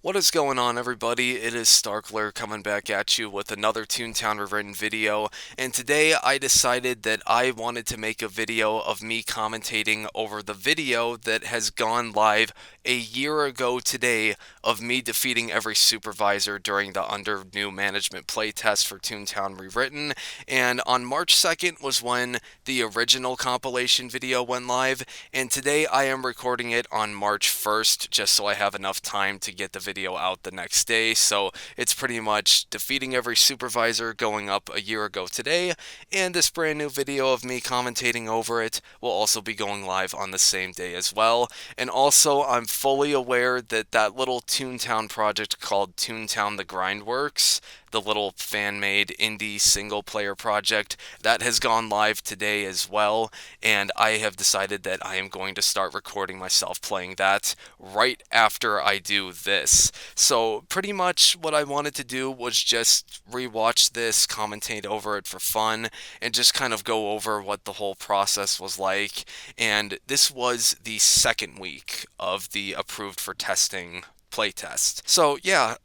What is going on, everybody? It is Starkler coming back at you with another Toontown Rewritten video, and today I decided that I wanted to make a video of me commentating over the video that has gone live a year ago today of me defeating every supervisor during the under new management playtest for Toontown Rewritten, and on March 2nd was when the original compilation video went live, and today I am recording it on March 1st just so I have enough time to get the video out the next day. So it's pretty much defeating every supervisor going up a year ago today, and this brand new video of me commentating over it will also be going live on the same day as well. And also, I'm fully aware that that little Toontown project called Toontown the Grindworks, the little fan-made indie single-player project, that has gone live today as well, and I have decided that I am going to start recording myself playing that right after I do this. So pretty much what I wanted to do was just rewatch this, commentate over it for fun, and just kind of go over what the whole process was like. And this was the second week of the approved for testing playtest. So yeah,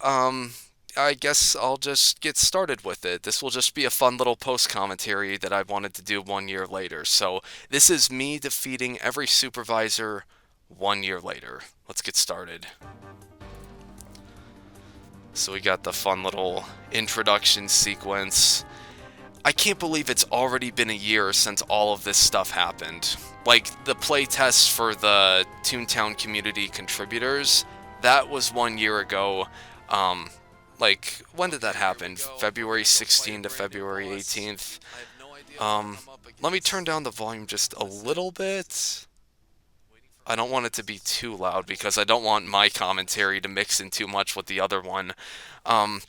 I guess I'll just get started with it. This will just be a fun little post commentary that I wanted to do 1 year later. So this is me defeating every supervisor 1 year later. Let's get started. So we got the fun little introduction sequence. I can't believe it's already been a year since all of this stuff happened. Like, the playtests for the Toontown community contributors, that was 1 year ago. Like, when did that happen? February 16th to February 18th. Let me turn down the volume just a little bit. I don't want it to be too loud because I don't want my commentary to mix in too much with the other one. Um,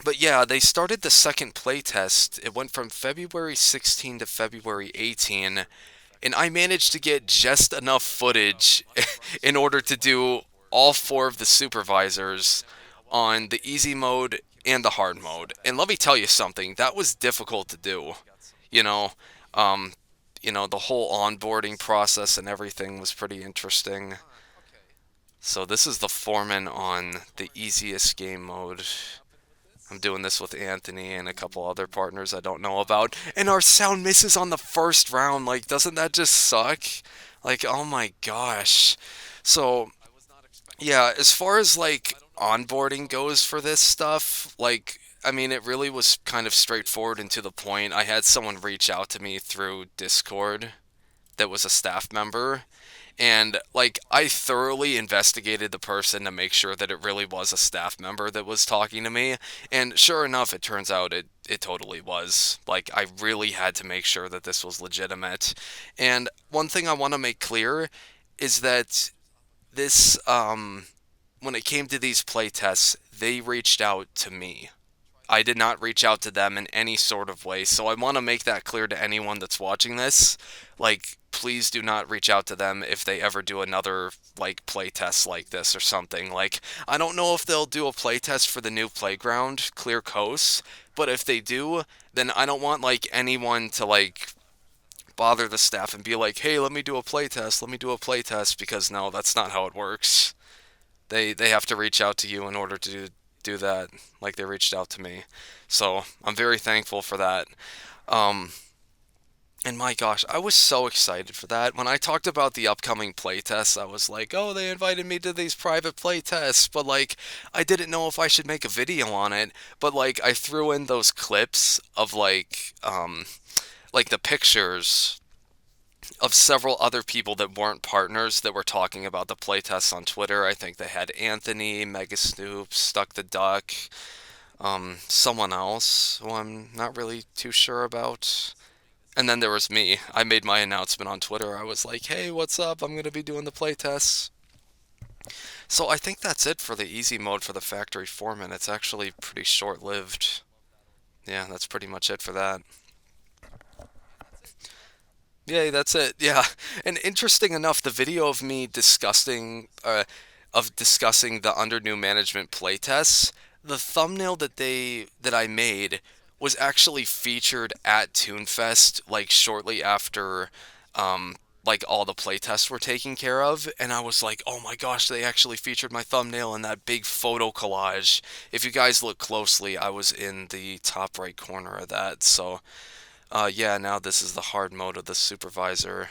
but yeah, they started the second playtest. It went from February 16 to February 18, and I managed to get just enough footage in order to do all four of the supervisors on the easy mode and the hard mode. And let me tell you something, that was difficult to do. You know, um, the whole onboarding process and everything was pretty interesting. So this is the foreman on the easiest game mode. I'm doing this with Anthony and a couple other partners I don't know about. And our sound misses on the first round. Like, doesn't that just suck? Like, oh my gosh. So, yeah, as far as like onboarding goes for this stuff, like, I mean, it really was kind of straightforward and to the point. I had someone reach out to me through Discord that was a staff member, and like I thoroughly investigated the person to make sure that it really was a staff member that was talking to me, and sure enough, it turns out it totally was. Like, I really had to make sure that this was legitimate. And one thing I want to make clear is that this when it came to these playtests, they reached out to me. I did not reach out to them in any sort of way, so I want to make that clear to anyone that's watching this. Like, please do not reach out to them if they ever do another, like, playtest like this or something. Like, I don't know if they'll do a playtest for the new playground, Clear Coast, but if they do, then I don't want, like, anyone to, like, bother the staff and be like, hey, let me do a playtest, because no, that's not how it works. They have to reach out to you in order to do that, like they reached out to me. So I'm very thankful for that. Um, and my gosh, I was so excited for that. When I talked about the upcoming playtests, I was like, oh, they invited me to these private playtests, but like, I didn't know if I should make a video on it. But like, I threw in those clips of like the pictures of several other people that weren't partners that were talking about the playtests on Twitter. I think they had Anthony, Mega Snoop, Stuck the Duck, someone else who I'm not really too sure about. And then there was me. I made my announcement on Twitter. I was like, hey, what's up? I'm going to be doing the playtests. So I think that's it for the easy mode for the factory foreman. It's actually pretty short lived. Yeah, that's pretty much it for that. Yeah, that's it. Yeah, and interesting enough, the video of me discussing the under new management playtests, the thumbnail that I made was actually featured at Toonfest like shortly after, um, like all the playtests were taken care of, and I was like, oh my gosh, they actually featured my thumbnail in that big photo collage. If you guys look closely, I was in the top right corner of that. So, yeah, now this is the hard mode of the supervisor.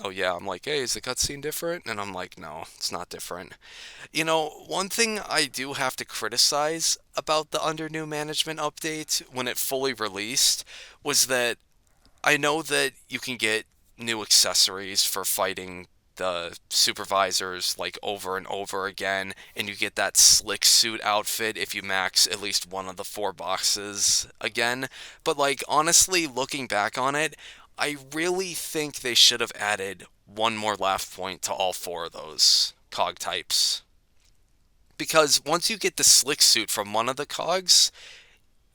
Oh yeah, I'm like, hey, is the cutscene different? And I'm like, no, it's not different. You know, one thing I do have to criticize about the Under New Management update when it fully released was that I know that you can get new accessories for fighting the supervisors like over and over again, and you get that slick suit outfit if you max at least one of the four boxes again. But like honestly, looking back on it, I really think they should have added one more laugh point to all four of those cog types. Because once you get the slick suit from one of the cogs,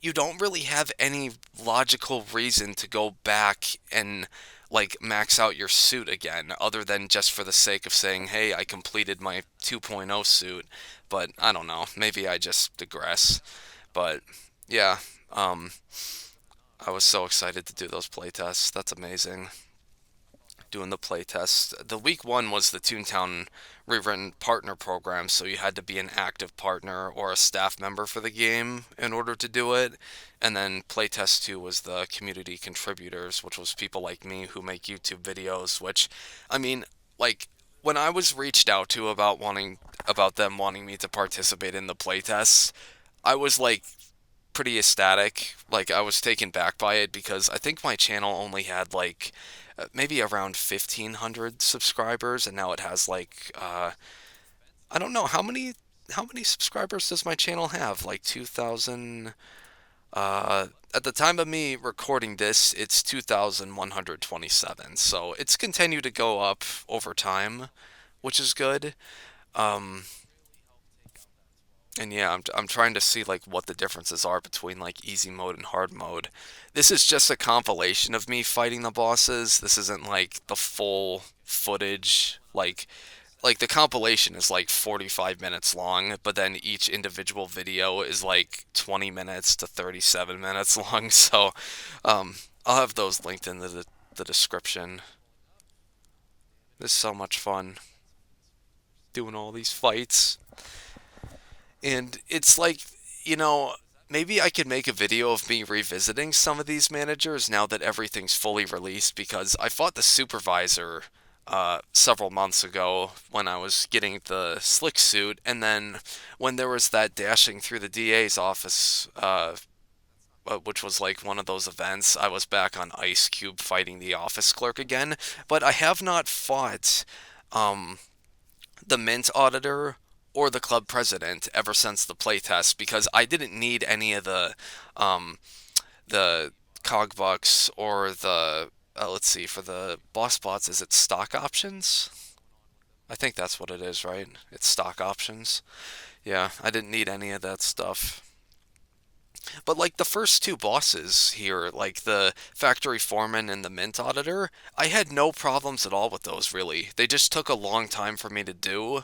you don't really have any logical reason to go back and like max out your suit again other than just for the sake of saying, hey, I completed my 2.0 suit. But I don't know, maybe I just digress. But yeah, um I was so excited to do those playtests. That's amazing. Doing the playtest. The week one was the Toontown Rewritten partner program, so you had to be an active partner or a staff member for the game in order to do it. And then playtest two was the community contributors, which was people like me who make YouTube videos. Which, I mean, like when I was reached out to about them wanting me to participate in the playtests, I was like pretty ecstatic. Like I was taken back by it because I think my channel only had like maybe around 1,500 subscribers, and now it has like I don't know how many subscribers does my channel have? Like 2,000. At the time of me recording this, it's 2,127. So it's continued to go up over time, which is good. Um, And yeah, I'm trying to see like what the differences are between like easy mode and hard mode. This is just a compilation of me fighting the bosses. This isn't like the full footage. Like the compilation is like 45 minutes long, but then each individual video is like 20 minutes to 37 minutes long. So, I'll have those linked in the description. This is so much fun doing all these fights. And it's like, you know, maybe I could make a video of me revisiting some of these managers now that everything's fully released because I fought the supervisor several months ago when I was getting the slick suit, and then when there was that dashing through the DA's office, which was like one of those events, I was back on Ice Cube fighting the office clerk again. But I have not fought um, the Mint auditor or the club president ever since the playtest because I didn't need any of um, the cog bucks or the let's see, for the boss bots, is it stock options? I think that's what it is, right? It's stock options. Yeah, I didn't need any of that stuff. But like the first two bosses here, like the factory foreman and the mint auditor, I had no problems at all with those really. They just took a long time for me to do.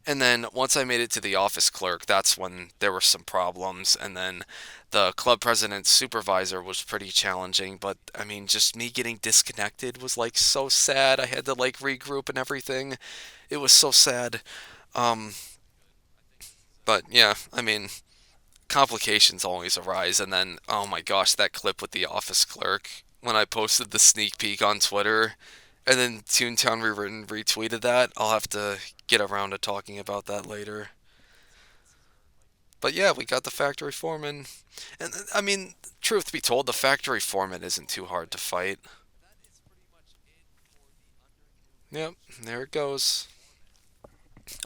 And then once I made it to the office clerk, that's when there were some problems. And then the club president's supervisor was pretty challenging. But I mean, just me getting disconnected was like so sad. I had to like regroup and everything. It was so sad. Um, but yeah, I mean, complications always arise. And then, oh my gosh, that clip with the office clerk when I posted the sneak peek on Twitter, and then Toontown Rewritten retweeted that. I'll have to get around to talking about that later. But yeah, we got the factory foreman. And I mean, truth be told, the factory foreman isn't too hard to fight. Yep, there it goes.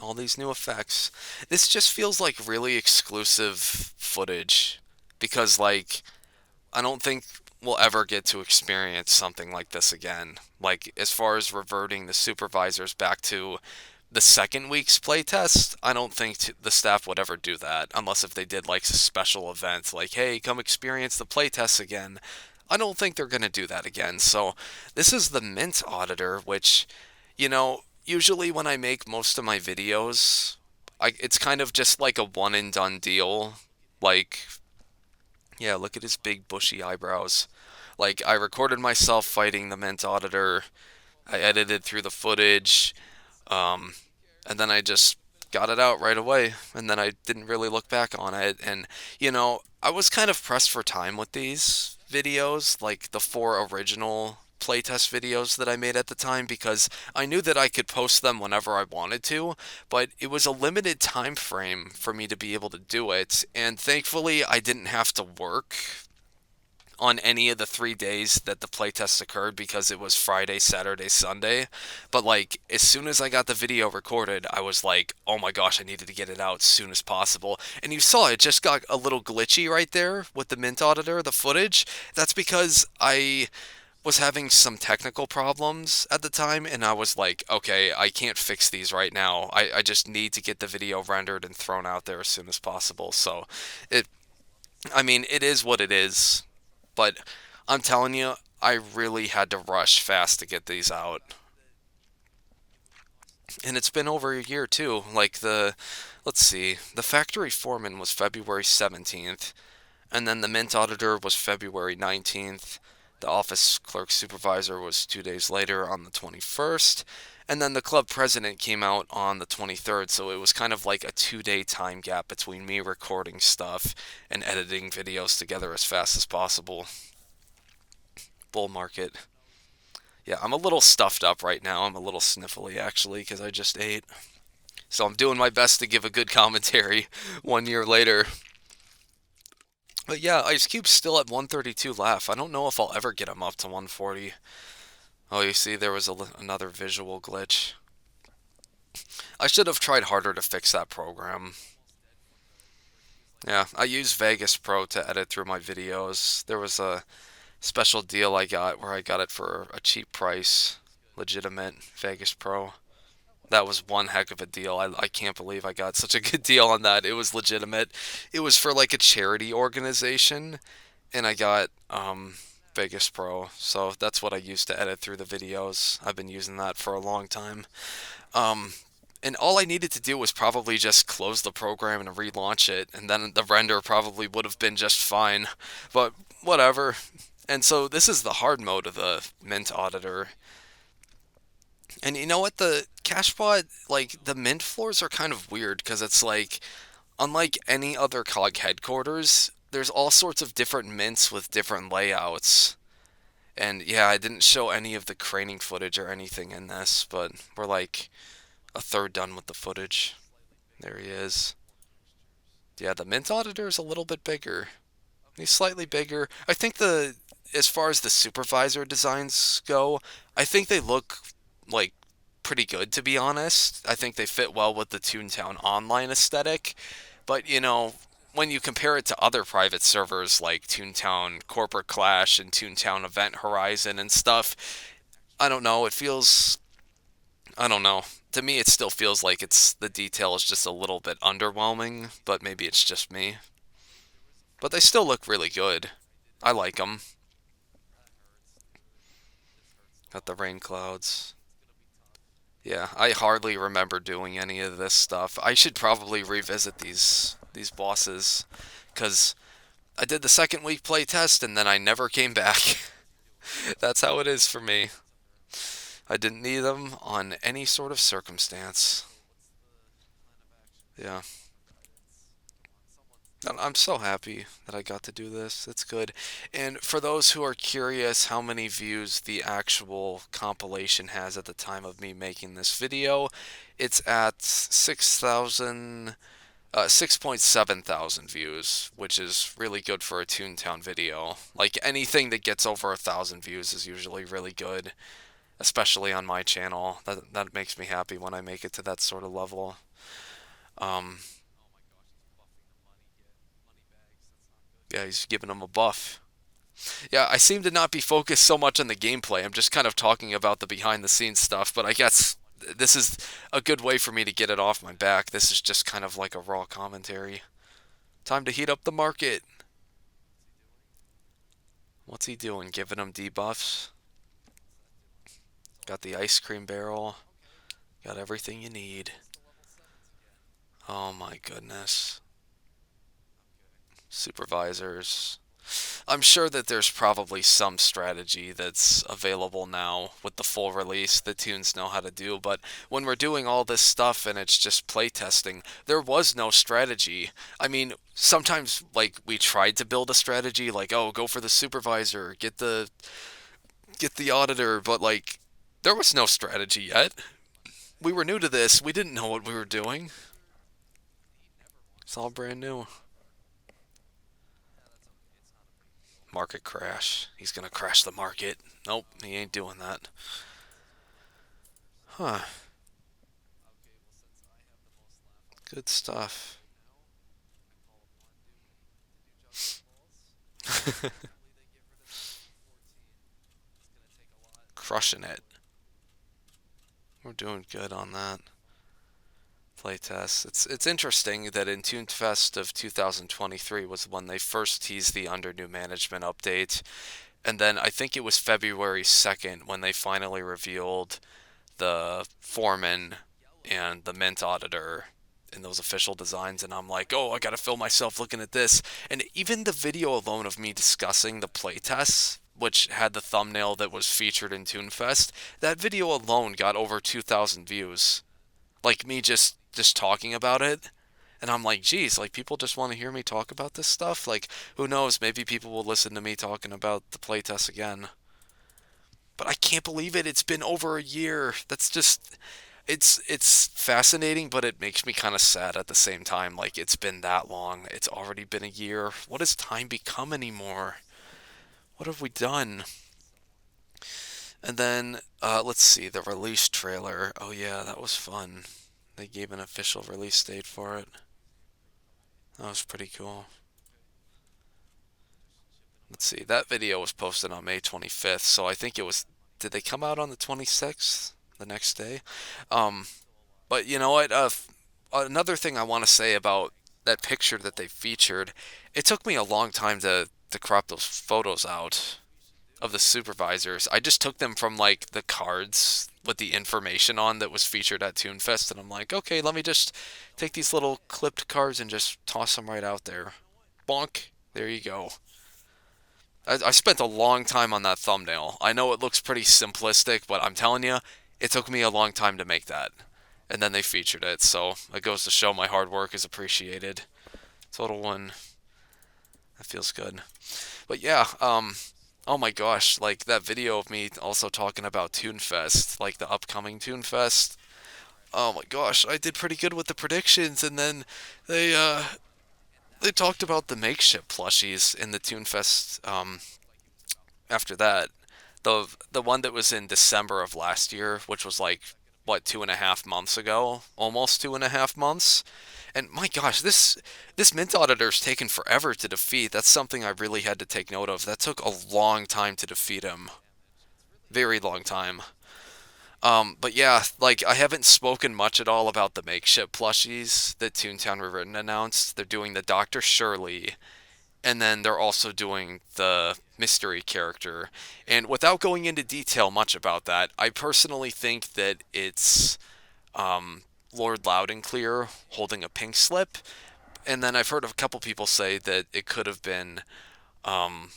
All these new effects. This just feels like really exclusive footage because like I don't think we'll ever get to experience something like this again. Like, as far as reverting the supervisors back to the second week's playtest, I don't think the staff would ever do that unless if they did like a special event, like, hey, come experience the playtests again. I don't think they're going to do that again. So, this is the Mint Auditor, which, usually when I make most of my videos, it's kind of just like a one and done deal. Like, yeah, look at his big bushy eyebrows. Like, I recorded myself fighting the Mint Auditor, I edited through the footage, um, and then I just got it out right away, and then I didn't really look back on it. And, I was kind of pressed for time with these videos, like the four original playtest videos that I made at the time, because I knew that I could post them whenever I wanted to, but it was a limited time frame for me to be able to do it, and thankfully I didn't have to work on any of the 3 days that the playtest occurred because it was Friday, Saturday, Sunday. But like as soon as I got the video recorded, I was like, oh my gosh, I needed to get it out as soon as possible. And you saw it just got a little glitchy right there with the Mint Auditor, the footage. That's because I was having some technical problems at the time, and I was like, okay, I can't fix these right now. I just need to get the video rendered and thrown out there as soon as possible. So it I mean, it is what it is, but I'm telling you, I really had to rush fast to get these out. And it's been over a year too. Let's see, the factory foreman was February 17th, and then the mint auditor was February 19th. The office clerk supervisor was 2 days later on the 21st. And then the club president came out on the 23rd, so it was kind of like a 2 day time gap between me recording stuff and editing videos together as fast as possible. Bull market. Yeah, I'm a little stuffed up right now. I'm a little sniffly actually because I just ate. So I'm doing my best to give a good commentary 1 year later. But yeah, Ice Cube's still at 132 laugh. I don't know if I'll ever get him up to 140. Oh, you see, there was another visual glitch. I should have tried harder to fix that program. Yeah, I use Vegas Pro to edit through my videos. There was a special deal I got where I got it for a cheap price. Legitimate Vegas Pro. That was one heck of a deal. I can't believe I got such a good deal on that. It was legitimate. It was for like a charity organization, and I got Vegas Pro. So that's what I use to edit through the videos. I've been using that for a long time. Um, and all I needed to do was probably just close the program and relaunch it, and then the render probably would have been just fine. But whatever. And so this is the hard mode of the Mint Auditor. And you know what? The Cashbot, like, the Mint floors are kind of weird because it's like, unlike any other COG headquarters, there's all sorts of different mints with different layouts. And yeah, I didn't show any of the craning footage or anything in this, but we're like a third done with the footage. There he is. Yeah, the Mint Auditor is a little bit bigger. He's slightly bigger. I think as far as the Supervisor designs go, I think they look like pretty good to be honest. I think they fit well with the Toontown Online aesthetic. But when you compare it to other private servers like Toontown Corporate Clash and Toontown Event Horizon and stuff, I don't know. I don't know. To me, it still feels like the detail is just a little bit underwhelming, but maybe it's just me. But they still look really good. I like them. Got the rain clouds. Yeah, I hardly remember doing any of this stuff. I should probably revisit these bosses, cause I did the second week playtest and then I never came back. That's how it is for me. I didn't need them on any sort of circumstance. Yeah. I'm so happy that I got to do this. It's good. And for those who are curious how many views the actual compilation has at the time of me making this video, it's at 6.7 thousand views, which is really good for a Toontown video. Like anything that gets over 1,000 views is usually really good, especially on my channel. That makes me happy when I make it to that sort of level. Um, yeah, he's giving him a buff. Yeah, I seem to not be focused so much on the gameplay. I'm just kind of talking about the behind the scenes stuff, but I guess this is a good way for me to get it off my back. This is just kind of like a raw commentary. Time to heat up the market. What's he doing? Giving him debuffs? Got the ice cream barrel. Got everything you need. Oh my goodness. Supervisors. I'm sure that there's probably some strategy that's available now with the full release that tunes know how to do, but when we're doing all this stuff and it's just playtesting, there was no strategy. I mean, sometimes like we tried to build a strategy like, oh, go for the supervisor, get the auditor, but like there was no strategy yet. We were new to this. We didn't know what we were doing. It's all brand new. Market crash. He's gonna crash the market. Nope, he ain't doing that. Huh. Good stuff. Crushing it. We're doing good on that. Playtest. It's interesting that in TuneFest of 2023 was when they first teased the under new management update, and then I think it was February 2nd when they finally revealed the foreman and the mint auditor in those official designs, and I'm like, oh, I gotta film myself looking at this. And even the video alone of me discussing the playtests, which had the thumbnail that was featured in TuneFest, that video alone got over 2,000 views. Like me just talking about it. And I'm like, geez, like people just want to hear me talk about this stuff. Like, who knows? Maybe people will listen to me talking about the playtest again. But I can't believe it. It's been over a year. That's just it's fascinating, but it makes me kind of sad at the same time. Like it's been that long. It's already been a year. What has time become anymore? What have we done? And then let's see the release trailer. Oh yeah, that was fun. They gave an official release date for it. That was pretty cool. Let's see. That video was posted on May 25th, so I think it was. Did they come out on the 26th, the next day? Um, but you know what? Another thing I want to say about that picture that they featured, it took me a long time to crop those photos out of the supervisors. I just took them from like the cards with the information on that was featured at TuneFest, and I'm like, okay, let me just take these little clipped cards and just toss them right out there. Bonk. There you go. I spent a long time on that thumbnail. I know it looks pretty simplistic, but I'm telling you, it took me a long time to make that. And then they featured it, so it goes to show my hard work is appreciated. Total win. That feels good. But yeah, oh my gosh, like that video of me also talking about TuneFest, like the upcoming TuneFest. Oh my gosh, I did pretty good with the predictions, and then they uh they talked about the makeshift plushies in the TuneFest after that. The one that was in December of last year, which was like what 2.5 months ago, almost 2.5 months. And my gosh, this mint auditor's taken forever to defeat. That's something I really had to take note of. That took a long time to defeat him. Very long time. But yeah, like I haven't spoken much at all about the makeshift plushies that Toontown Rewritten announced. They're doing the Dr. Shirley, and then they're also doing the mystery character. And without going into detail much about that, I personally think that it's Lord Loud and Clear holding a pink slip. And then I've heard of a couple people say that it could have been, um,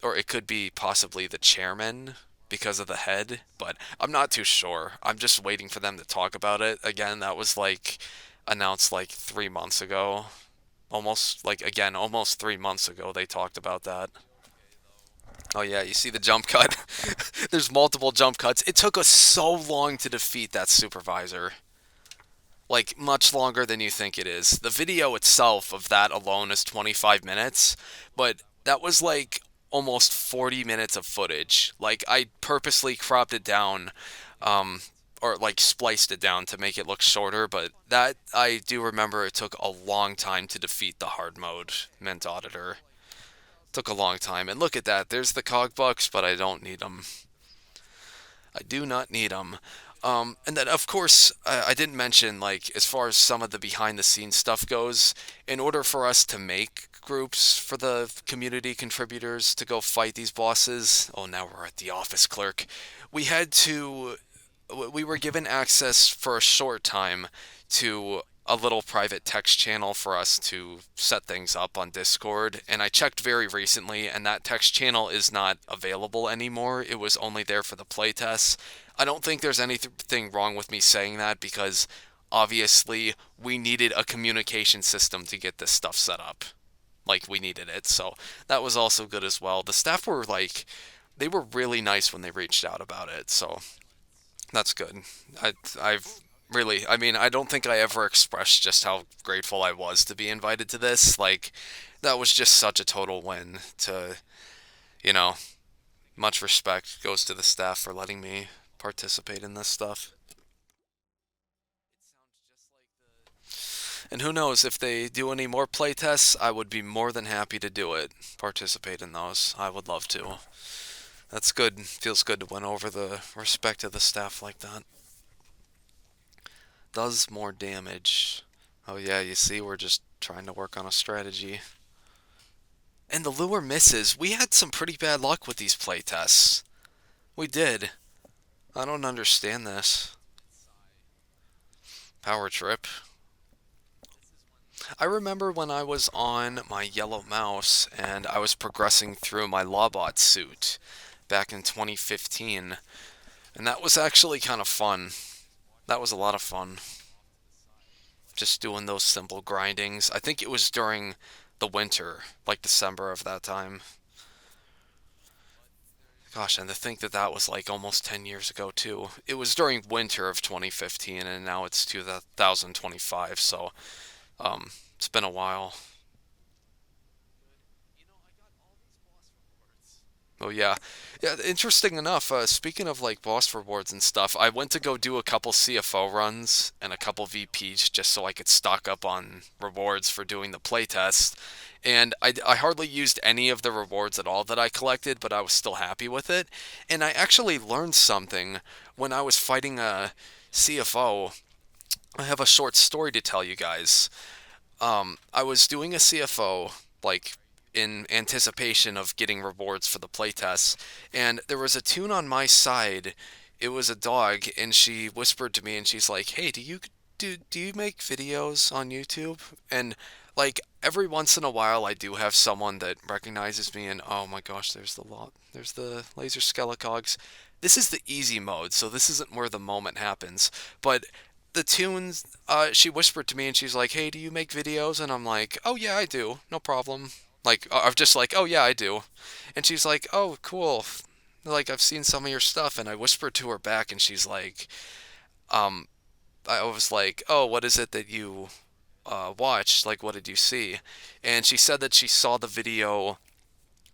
or it could be possibly the chairman because of the head, but I'm not too sure. I'm just waiting for them to talk about it. Again, that was like announced like 3 months ago. Almost, like, again, almost 3 months ago they talked about that. Oh yeah, you see the jump cut? There's multiple jump cuts. It took us so long to defeat that supervisor. Like, much longer than you think it is. The video itself of that alone is 25 minutes, but that was like almost 40 minutes of footage. Like, I purposely cropped it down, um, or like spliced it down to make it look shorter, but that I do remember it took a long time to defeat the hard mode Mint Auditor. Took a long time. And look at that. There's the cog bucks, but I don't need them. I do not need them. And then, of course, I didn't mention, like, as far as some of the behind the scenes stuff goes, in order for us to make groups for the community contributors to go fight these bosses, oh, now we're at the office clerk, we had to, we were given access for a short time to a little private text channel for us to set things up on Discord, and I checked very recently, and that text channel is not available anymore. It was only there for the playtests. I don't think there's anything wrong with me saying that because obviously we needed a communication system to get this stuff set up. Like we needed it, so that was also good as well. The staff were like, they were really nice when they reached out about it, so that's good. I've really, I mean, I don't think I ever expressed just how grateful I was to be invited to this. Like, that was just such a total win to, you know, much respect goes to the staff for letting me participate in this stuff. And who knows, if they do any more playtests, I would be more than happy to do it. Participate in those. I would love to. That's good. Feels good to win over the respect of the staff like that. Does more damage. Oh yeah, you see, we're just trying to work on a strategy. And the lure misses. We had some pretty bad luck with these playtests. We did. I don't understand this. Power trip. I remember when I was on my yellow mouse and I was progressing through my Lawbot suit back in 2015, and that was actually kind of fun. That was a lot of fun. Just doing those simple grindings. I think it was during the winter, like December of that time. Gosh, and to think that that was like almost 10 years ago too. It was during winter of 2015 and now it's 2025, so it's been a while. Oh yeah, yeah. Interesting enough. Speaking of like boss rewards and stuff, I went to go do a couple CFO runs and a couple VPs just so I could stock up on rewards for doing the playtest. And I hardly used any of the rewards at all that I collected, but I was still happy with it. And I actually learned something when I was fighting a CFO. I have a short story to tell you guys. I was doing a CFO like in anticipation of getting rewards for the playtests, and there was a tune on my side. It was a dog, and she whispered to me, and she's like, "Hey, do you make videos on YouTube?" And like every once in a while, I do have someone that recognizes me, and oh my gosh, there's the laser skelecogs. This is the easy mode, so this isn't where the moment happens, but the tunes, she whispered to me and she's like, "Hey, do you make videos?" And I'm like, "Oh yeah, I do. No problem." Like I'm just like, "Oh yeah, I do." And she's like, "Oh, cool. Like I've seen some of your stuff." And I whispered to her back and she's like, um I was like, "Oh, what is it that you watched? Like what did you see?" And she said that she saw the video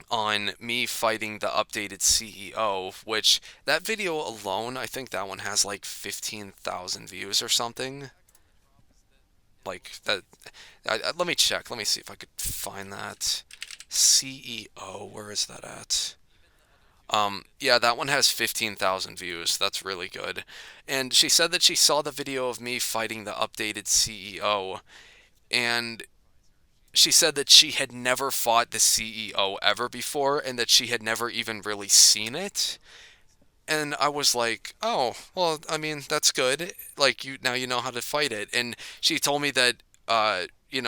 on me fighting the updated CEO, which that video alone, I think that one has like 15,000 views or something. Like that. Let me check. Let me see if I could find that. CEO, where is that at? Yeah, that one has 15,000 views. That's really good. And she said that she saw the video of me fighting the updated CEO, and she said that she had never fought the CEO ever before and that she had never even really seen it. And I was like, "Oh, well, I mean, that's good. Like you now you know how to fight it." And she told me that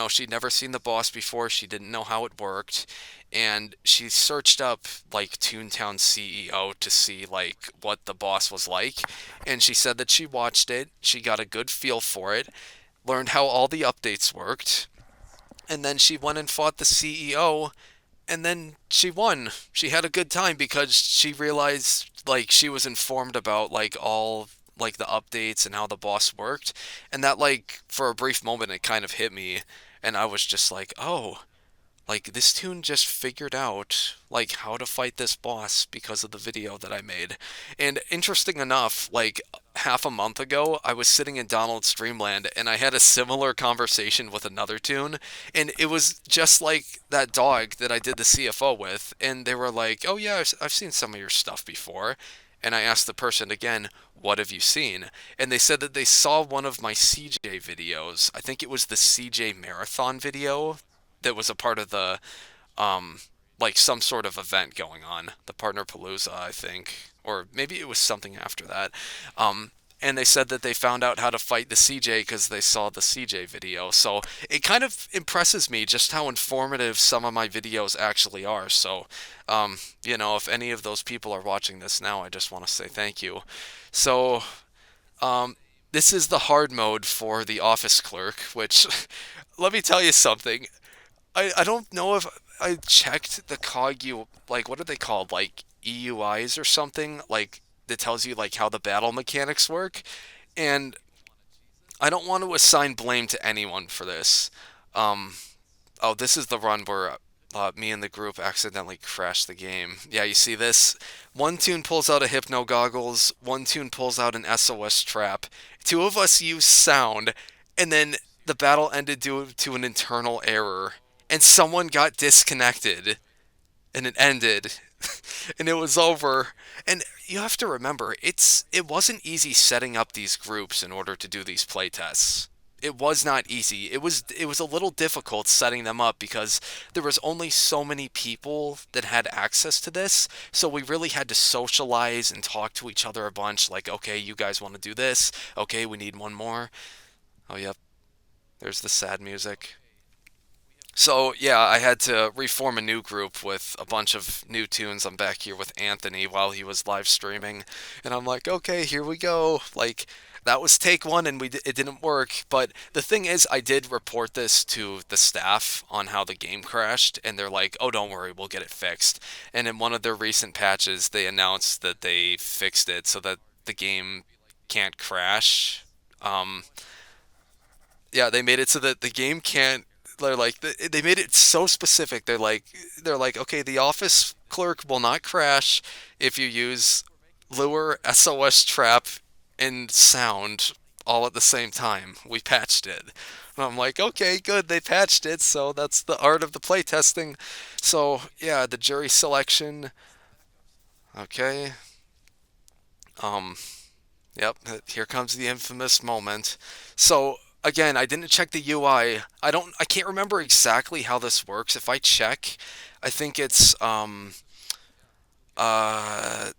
she'd never seen the boss before. She didn't know how it worked. And she searched up like Toontown CEO to see like what the boss was like. And she said that she watched it, she got a good feel for it, learned how all the updates worked, and then she went and fought the CEO, and then she won. She had a good time because she realized like she was informed about like all like the updates and how the boss worked, and that like for a brief moment it kind of hit me, and I was just like, "Oh, like this tune just figured out like how to fight this boss because of the video that I made." And interesting enough, like half a month ago, I was sitting in Donald's Streamland and I had a similar conversation with another tune, and it was just like that dog that I did the CFO with, and they were like, "Oh yeah, I've seen some of your stuff before." And I asked the person again, "What have you seen?" And they said that they saw one of my CJ videos. I think it was the CJ Marathon video that was a part of the um like some sort of event going on, the Partner Palooza, I think, or maybe it was something after that. and they said that they found out how to fight the CJ because they saw the CJ video. So it kind of impresses me just how informative some of my videos actually are. So, if any of those people are watching this now, I just want to say thank you. So, um, this is the hard mode for the office clerk, which, let me tell you something. I don't know if I checked the COG, like, what are they called? Like, EUIs or something? Like, that tells you, like, how the battle mechanics work. And I don't want to assign blame to anyone for this. Um, oh, this is the run where me and the group accidentally crashed the game. Yeah, you see this? One tune pulls out a hypno goggles, one tune pulls out an SOS trap. Two of us use sound, and then the battle ended due to an internal error. And someone got disconnected, and it ended, and it was over. And you have to remember, it wasn't easy setting up these groups in order to do these playtests. It was not easy. It was a little difficult setting them up because there was only so many people that had access to this. So we really had to socialize and talk to each other a bunch. Like, okay, you guys want to do this? Okay, we need one more. Oh, yep. There's the sad music. So yeah, I had to reform a new group with a bunch of new tunes. I'm back here with Anthony while he was live streaming, and I'm like, okay, here we go. Like that was take one, and it didn't work. But the thing is, I did report this to the staff on how the game crashed, and they're like, oh, don't worry, we'll get it fixed. And in one of their recent patches, they announced that they fixed it so that the game can't crash. Um, yeah, they made it so that the game can't. They're like they made it so specific. They're like, okay, the office clerk will not crash if you use lure, SOS trap, and sound all at the same time. We patched it. And I'm like, okay, good, they patched it. So that's the art of the playtesting. So yeah, the jury selection. Okay. Um, Yep, here comes the infamous moment. So again, I didn't check the UI. I can't remember exactly how this works. If I check, I think it's uh I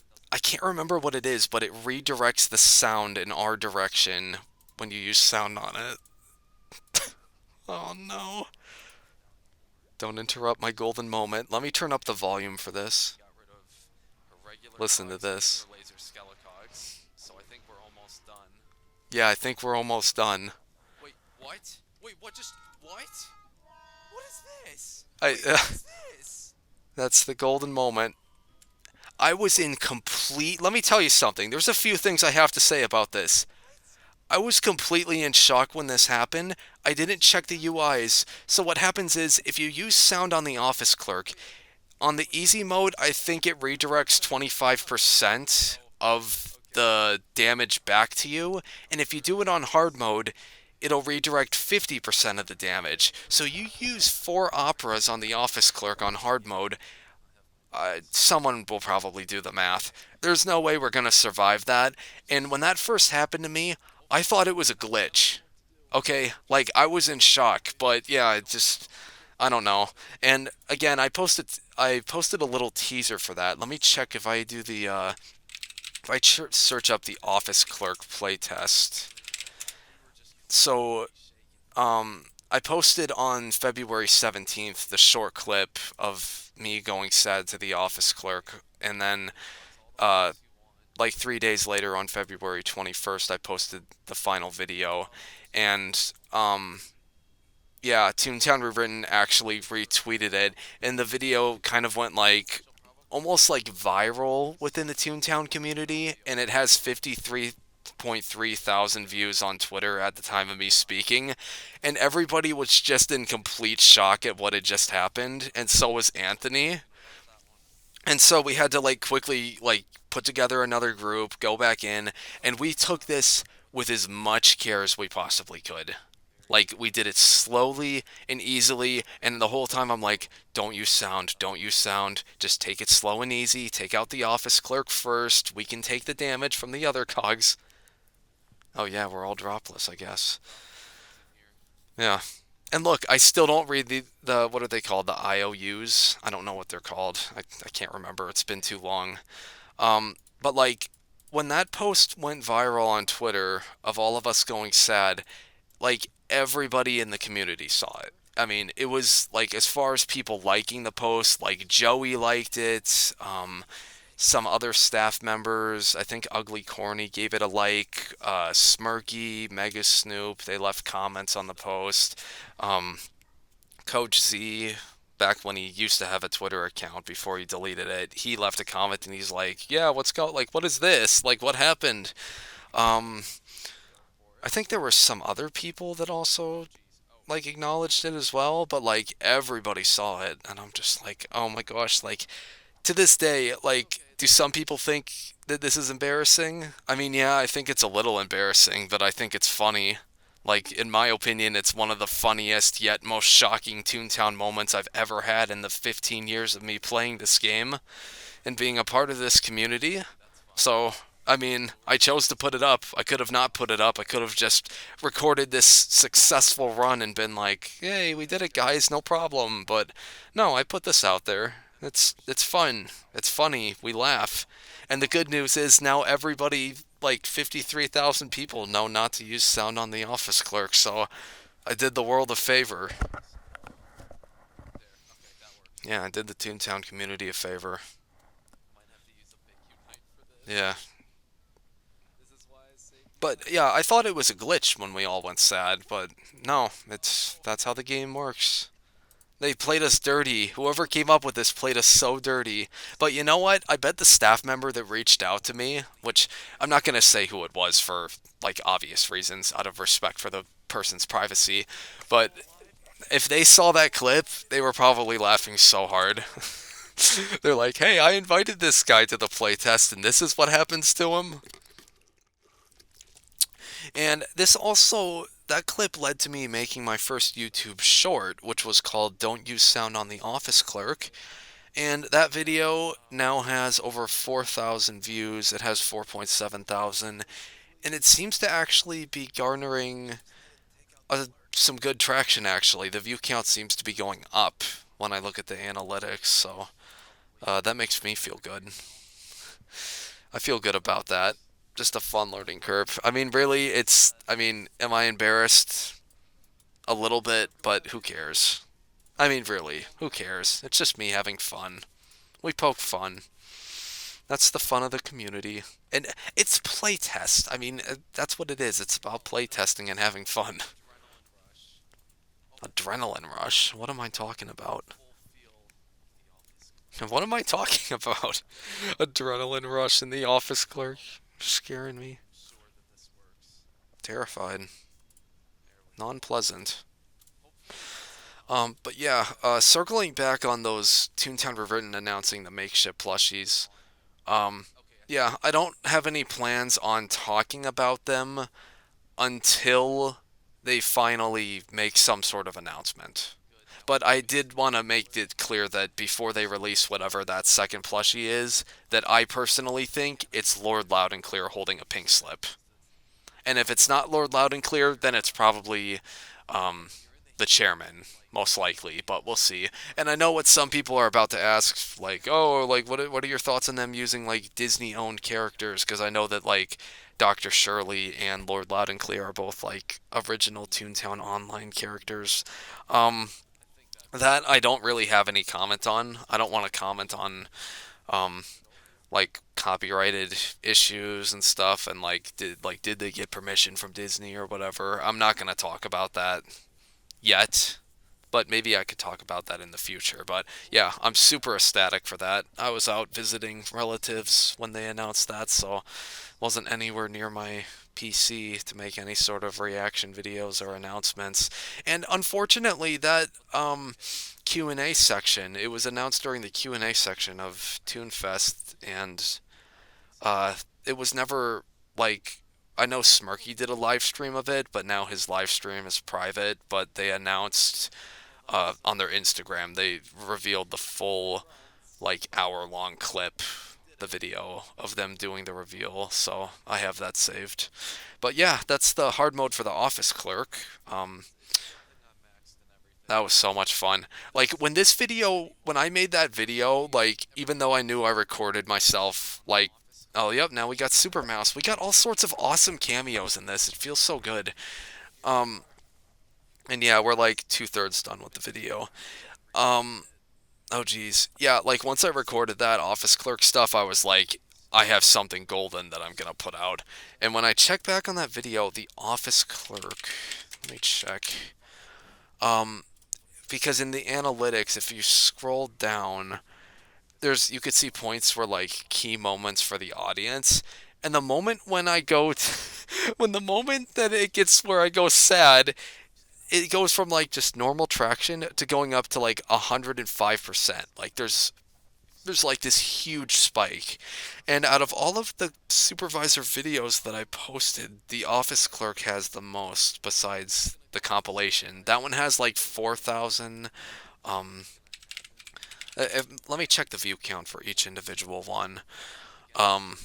can't remember what it is, but it redirects the sound in our direction when you use sound on it. Oh no. Don't interrupt my golden moment. Let me turn up the volume for this. Listen to this. Yeah, I think we're almost done. Wait, what? Wait, what just... What? What is this? What is this? That's the golden moment. I was in complete... Let me tell you something. There's a few things I have to say about this. I was completely in shock when this happened. I didn't check the UIs. So what happens is, if you use sound on the office clerk, on the easy mode, I think it redirects 25% of the damage back to you, and if you do it on hard mode, it'll redirect 50% of the damage. So you use 4 operas on the office clerk on hard mode. Someone will probably do the math. There's no way we're gonna survive that. And when that first happened to me, I thought it was a glitch. Okay, like I was in shock, but yeah, I don't know. And again, I posted a little teaser for that. Let me check if I do the if I search up the office clerk playtest. So, I posted on February 17th the short clip of me going sad to the office clerk, and then uh like 3 days later on February 21st I posted the final video. And yeah, Toontown Rewritten actually retweeted it, and the video kind of went like almost like viral within the Toontown community, and it has 53.3 thousand views on Twitter at the time of me speaking, and everybody was just in complete shock at what had just happened, and so was Anthony. And so we had to like quickly like put together another group, go back in, and we took this with as much care as we possibly could. Like we did it slowly and easily, and the whole time I'm like, don't use sound, don't use sound, just take it slow and easy, take out the office clerk first, we can take the damage from the other cogs. Oh yeah, we're all dropless, I guess. Yeah. And look, I still don't read the what are they called? The IOUs? I don't know what they're called. I can't remember. It's been too long. But like when that post went viral on Twitter of all of us going sad, like everybody in the community saw it. I mean, it was like as far as people liking the post, like Joey liked it. Some other staff members, I think Ugly Corny gave it a like. Smirky, Mega Snoop, they left comments on the post. Um, Coach Z, back when he used to have a Twitter account before he deleted it, he left a comment and he's like, "Yeah, what is this? Like, what happened?" Um, I think there were some other people that also like acknowledged it as well, but like everybody saw it, and I'm just like, oh my gosh, like to this day, like, do some people think that this is embarrassing? I mean, yeah, I think it's a little embarrassing, but I think it's funny. Like, in my opinion, it's one of the funniest yet most shocking Toontown moments I've ever had in the 15 years of me playing this game and being a part of this community. So, I mean, I chose to put it up. I could have not put it up. I could have just recorded this successful run and been like, "Hey, we did it, guys, no problem." But no, I put this out there. It's fun. It's funny. We laugh. And the good news is now everybody, like 53,000 people, know not to use sound on the office clerk. So I did the world a favor. Yeah, I did the Toontown community a favor. Yeah. But yeah, I thought it was a glitch when we all went sad, but no, it's that's how the game works. They played us dirty. Whoever came up with this played us so dirty. But you know what? I bet the staff member that reached out to me, which I'm not going to say who it was for like obvious reasons out of respect for the person's privacy, but if they saw that clip, they were probably laughing so hard. They're like, "Hey, I invited this guy to the playtest and this is what happens to him." And this also, that clip led to me making my first YouTube short, which was called Don't Use Sound on the Office Clerk. And that video now has over 4,000 views. It has 4.7 thousand. And it seems to actually be garnering some good traction, actually. The view count seems to be going up when I look at the analytics. So that makes me feel good. I feel good about that. Just a fun learning curve. I mean, really, I mean, am I embarrassed? A little bit, but who cares? I mean, really, who cares? It's just me having fun. We poke fun. That's the fun of the community. And it's playtest. I mean, that's what it is. It's about playtesting and having fun. Adrenaline rush? What am I talking about? What am I talking about? Adrenaline rush in the office clerk. Scaring me. Terrified. Non-pleasant. But yeah, circling back on those Toontown Rewritten announcing the makeshift plushies. Um, yeah, I don't have any plans on talking about them until they finally make some sort of announcement. But I did want to make it clear that before they release whatever that second plushie is, that I personally think it's Lord Loud and Clear holding a pink slip. And if it's not Lord Loud and Clear, then it's probably um, the chairman, most likely. But we'll see. And I know what some people are about to ask, like, oh, like what are your thoughts on them using like Disney-owned characters? Because I know that like Dr. Shirley and Lord Loud and Clear are both like original Toontown online characters. Um, that I don't really have any comment on. I don't want to comment on um, like copyrighted issues and stuff and did they get permission from Disney or whatever. I'm not going to talk about that yet, but maybe I could talk about that in the future. But yeah, I'm super ecstatic for that. I was out visiting relatives when they announced that, so wasn't anywhere near my PC to make any sort of reaction videos or announcements. And unfortunately, that Q&A section, it was announced during the Q&A section of Toonfest, and uh, it was never like I know Smirky did a live stream of it, but now his live stream is private. But they announced on their Instagram, they revealed the full like hour-long clip, the video of them doing the reveal. So I have that saved. But yeah, that's the hard mode for the office clerk. That was so much fun. Like when I made that video, like even though I knew I recorded myself like Oh, yep, now we got Super Mouse. We got all sorts of awesome cameos in this. It feels so good. Um, and yeah, we're like two-thirds done with the video. Um, oh geez. Yeah, like once I recorded that office clerk stuff, I was like, I have something golden that I'm gonna put out. And when I check back on that video, the office clerk, let me check. Um, because in the analytics, if you scroll down, there's you could see points for like key moments for the audience. And the moment when I go to, when the moment that it gets where I go sad, it goes from like just normal traction to going up to like 105%. Like there's like this huge spike. And out of all of the supervisor videos that I posted, the office clerk has the most besides the compilation. That one has like 4,000. Um, Let me check the view count for each individual one. Um,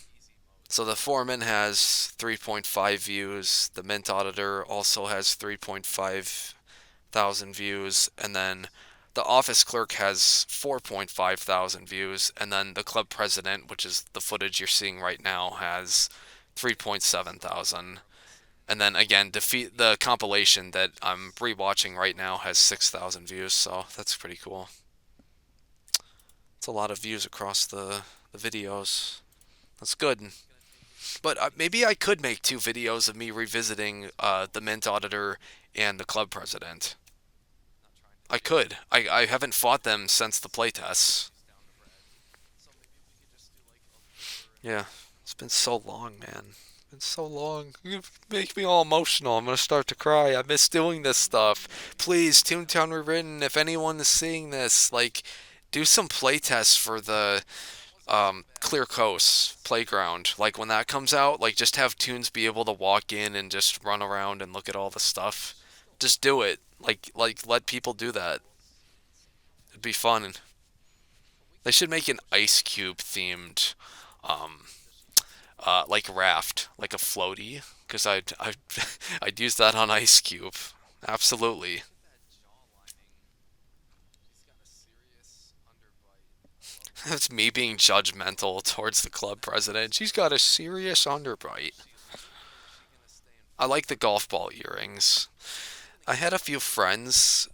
so the foreman has 3.5 views. The mint auditor also has 3.5 thousand views, and then the office clerk has 4.5 thousand views, and then the club president, which is the footage you're seeing right now, has 3.7 thousand. And then again, defeat the compilation that I'm rewatching right now has 6,000 views, so that's pretty cool. It's a lot of views across the videos. That's good. But maybe I could make two videos of me revisiting the mint auditor and the club president. I could. I haven't fought them since the playtests. Yeah, it's been so long, man. It's been so long. You make me all emotional. I'm gonna start to cry. I miss doing this stuff. Please, Toontown Rewritten, if anyone is seeing this, like, do some playtests for the Clear Coast playground. Like when that comes out, like just have Toons be able to walk in and just run around and look at all the stuff. Just do it. Like let people do that. It'd be fun. They should make an ice cube themed, um, like raft, like a floaty, because I'd I'd use that on Ice Cube. Absolutely. That's me being judgmental towards the club president. She's got a serious underbite. I like the golf ball earrings. I had a few friends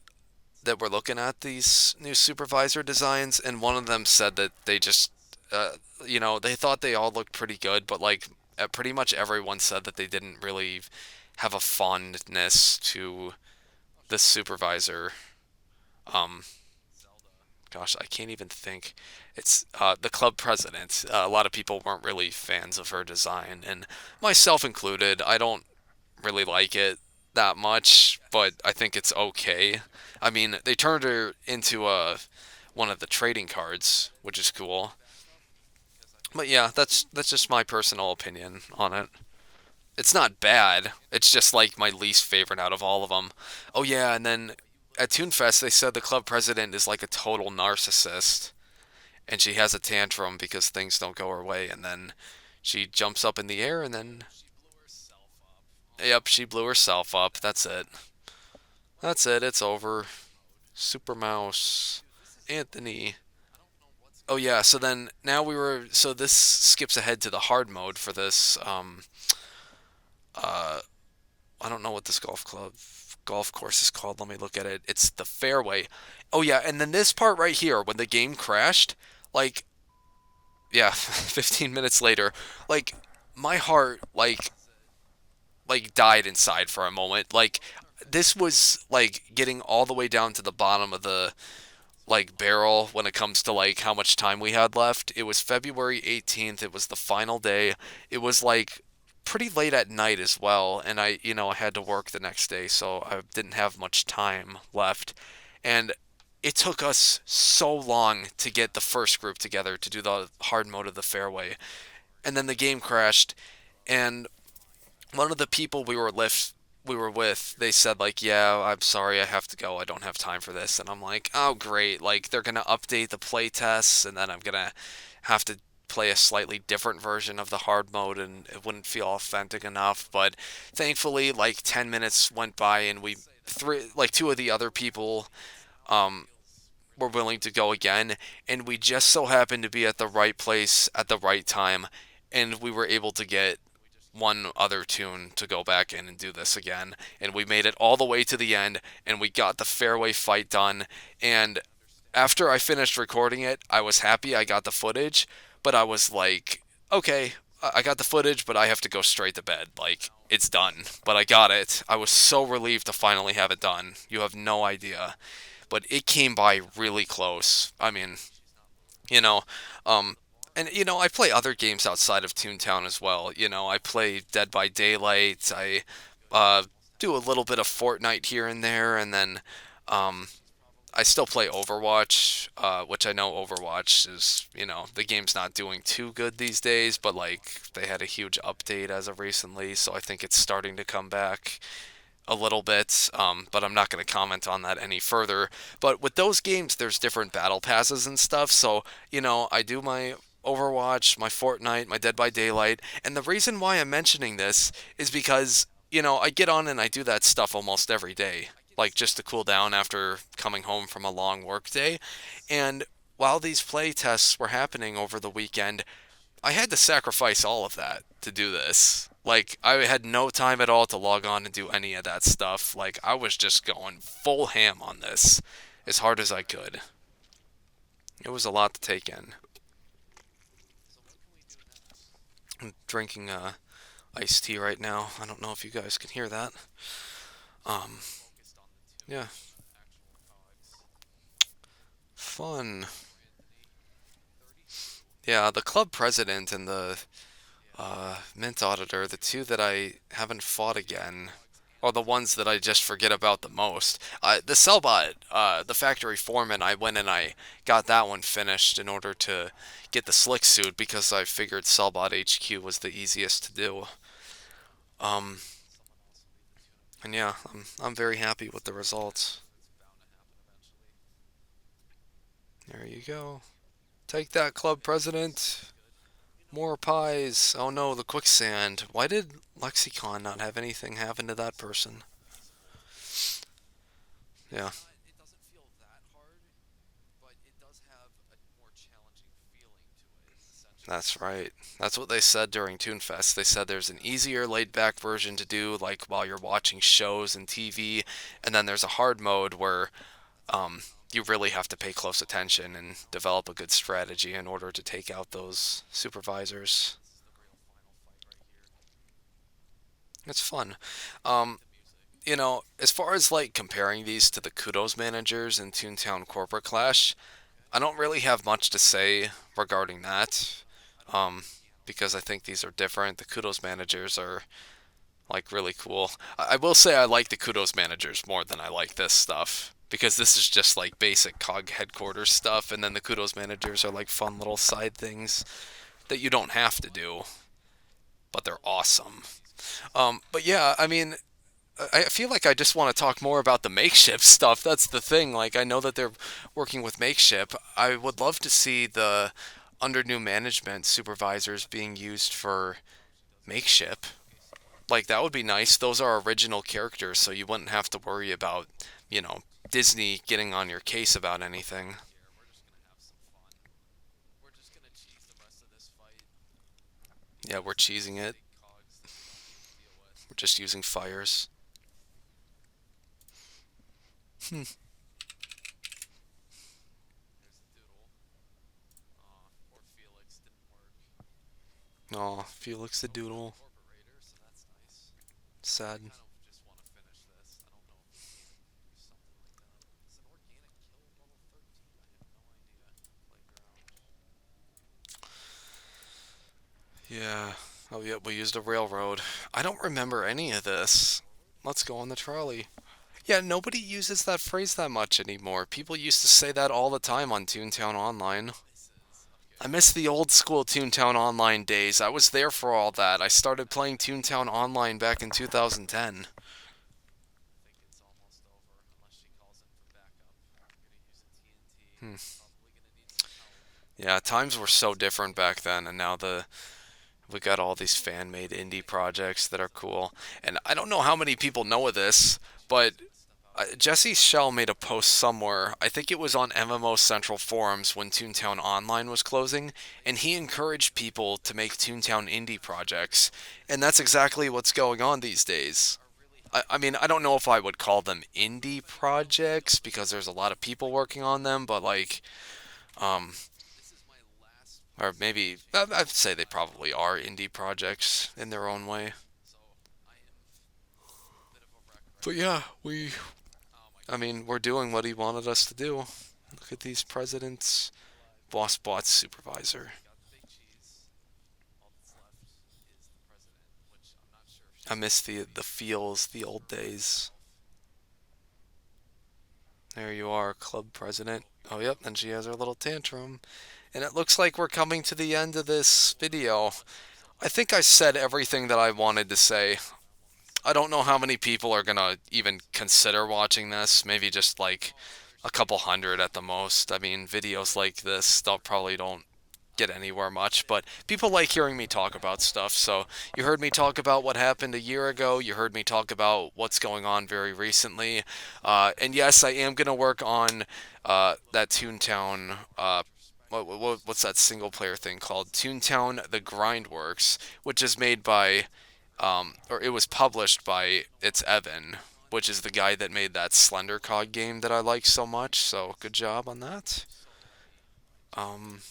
that were looking at these new supervisor designs, and one of them said that they just, uh, they thought they all looked pretty good, but like pretty much everyone said that they didn't really have a fondness to the supervisor. Um, Gosh, I can't even think. It's the club president. A lot of people weren't really fans of her design, and myself included. I don't really like it that much, but I think it's okay. I mean, they turned her into one of the trading cards, which is cool. But yeah, that's just my personal opinion on it. It's not bad. It's just like my least favorite out of all of them. Oh yeah, and then at Toonfest they said the club president is like a total narcissist, and she has a tantrum because things don't go her way, and then she jumps up in the air, and then yep, she blew herself up. That's it. That's it. It's over. Super Mouse, Anthony. Oh yeah, so then now so this skips ahead to the hard mode for this uh I don't know what this golf course is called. Let me look at it. It's the fairway. Oh yeah, and then this part right here when the game crashed, like yeah, 15 minutes later, like my heart like died inside for a moment. Like this was like getting all the way down to the bottom of the like barrel when it comes to like how much time we had left. It was February 18th. It was the final day. It was like pretty late at night as well, and I had to work the next day, so I didn't have much time left. And it took us so long to get the first group together to do the hard mode of the fairway. And then the game crashed, and one of the people we were with, they said like, "Yeah, I'm sorry, I have to go. I don't have time for this." And I'm like, "Oh, great. Like they're going to update the play tests and then I'm going to have to play a slightly different version of the hard mode and it wouldn't feel authentic enough." But thankfully like 10 minutes went by and two of the other people um were willing to go again, and we just so happened to be at the right place at the right time, and we were able to get one other tune to go back in and do this again. And we made it all the way to the end, and we got the fairway fight done. And after I finished recording it, I was happy I got the footage, but I was like, okay, I got the footage, but I have to go straight to bed. Like, it's done. But I got it. I was so relieved to finally have it done. You have no idea. But it came by really close. I mean, you know, um, and I play other games outside of Toontown as well. I play Dead by Daylight. I uh, do a little bit of Fortnite here and there, and then um, I still play Overwatch, which I know Overwatch is, the game's not doing too good these days, but like they had a huge update as of recently, so I think it's starting to come back a little bit, but I'm not going to comment on that any further. But with those games, there's different battle passes and stuff, so, I do my Overwatch, my Fortnite, my Dead by Daylight, and the reason why I'm mentioning this is because, I get on and I do that stuff almost every day, like just to cool down after coming home from a long work day. And while these play tests were happening over the weekend, I had to sacrifice all of that to do this. Like, I had no time at all to log on and do any of that stuff. Like, I was just going full ham on this as hard as I could. It was a lot to take in. I'm drinking iced tea right now. I don't know if you guys can hear that. Um, yeah, fun. Yeah, the club president and the mint auditor, the two that I haven't fought again, are the ones that I just forget about the most. The Cellbot, the factory foreman, I went and I got that one finished in order to get the slick suit because I figured Cellbot HQ was the easiest to do. Um, and yeah, I'm very happy with the results. There you go. Take that, club president. More pies. Oh no, the quicksand. Why did Lexicon not have anything happen to that person? Yeah, that's right. That's what they said during Toonfest. They said there's an easier laid back version to do, like while you're watching shows and TV, and then there's a hard mode where you really have to pay close attention and develop a good strategy in order to take out those supervisors. It's fun. Um, as far as like comparing these to the Kudos managers in Toontown Corporate Clash, I don't really have much to say regarding that, um, because I think these are different. The Kudos managers are like really cool. I will say I like the Kudos managers more than I like this stuff because this is just like basic COG headquarters stuff, and then the Kudos managers are like fun little side things that you don't have to do, but they're awesome. But yeah, I mean, I feel like I just want to talk more about the makeshift stuff. That's the thing. Like, I know that they're working with makeshift. I would love to see the under new management supervisors being used for makeshift. Like, that would be nice. Those are original characters, so you wouldn't have to worry about, you know, Disney getting on your case about anything. Yeah, we're cheesing it. We're just using fires. Hmm. Oh, Felix the Doodle. Sad. Yeah. Oh, yeah, we used a railroad. I don't remember any of this. Let's go on the trolley. Yeah, nobody uses that phrase that much anymore. People used to say that all the time on Toontown Online. I miss the old school Toontown Online days. I was there for all that. I started playing Toontown Online back in 2010. Hmm. Yeah, times were so different back then, and now we got all these fan-made indie projects that are cool. And I don't know how many people know of this, but Jesse Shell made a post somewhere. I think it was on MMO Central forums when Toontown Online was closing, and he encouraged people to make Toontown indie projects, and that's exactly what's going on these days. I mean, I don't know if I would call them indie projects because there's a lot of people working on them, but like, um, or maybe I'd say they probably are indie projects in their own way. But yeah, I mean, we're doing what he wanted us to do. Look at these presidents. Boss bought Supervisor. I miss the feels, the old days. There you are, club president. Oh, yep, and she has her little tantrum. And it looks like we're coming to the end of this video. I think I said everything that I wanted to say. I don't know how many people are gonna even consider watching this. Maybe just like a couple hundred at the most. I mean, videos like this probably don't get anywhere much, but people like hearing me talk about stuff. So you heard me talk about what happened a year ago. You heard me talk about what's going on very recently. And yes, I am gonna work on that Toontown. What's that single player thing called? Toontown The Grindworks, which is made by, or it was published by It's Evan, which is the guy that made that Slender Cog game that I like so much. So good job on that. Um,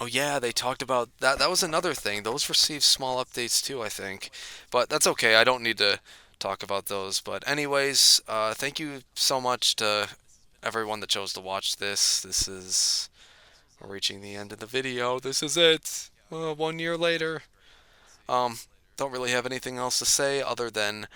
Oh yeah, they talked about that. That was another thing. Those received small updates too, I think. But that's okay. I don't need to talk about those. But anyways, thank you so much to everyone that chose to watch this. This is We're reaching the end of the video. This is it. 1 year later. Um, don't really have anything else to say other than,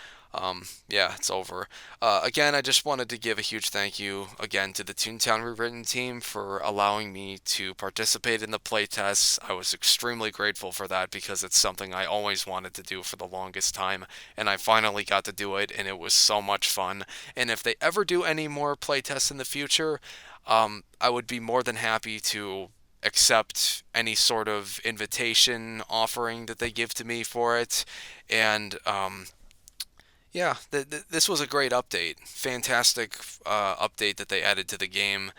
yeah, it's over. Again, I just wanted to give a huge thank you again to the Toontown Rewritten team for allowing me to participate in the playtests. I was extremely grateful for that because it's something I always wanted to do for the longest time, and I finally got to do it, and it was so much fun. And if they ever do any more playtests in the future, I would be more than happy to accept any sort of invitation offering that they give to me for it. And yeah, this was a great update. Fantastic update that they added to the game.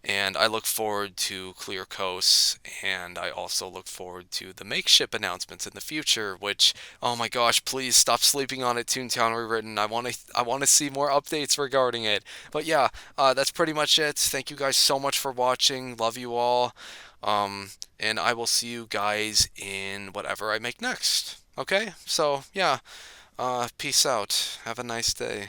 And I look forward to Clear Coast, and I also look forward to the makeship announcements in the future. Which, oh my gosh, please stop sleeping on it, Toontown Rewritten. I want to see more updates regarding it. But yeah, that's pretty much it. Thank you guys so much for watching. Love you all, and I will see you guys in whatever I make next. Okay, so yeah, peace out. Have a nice day.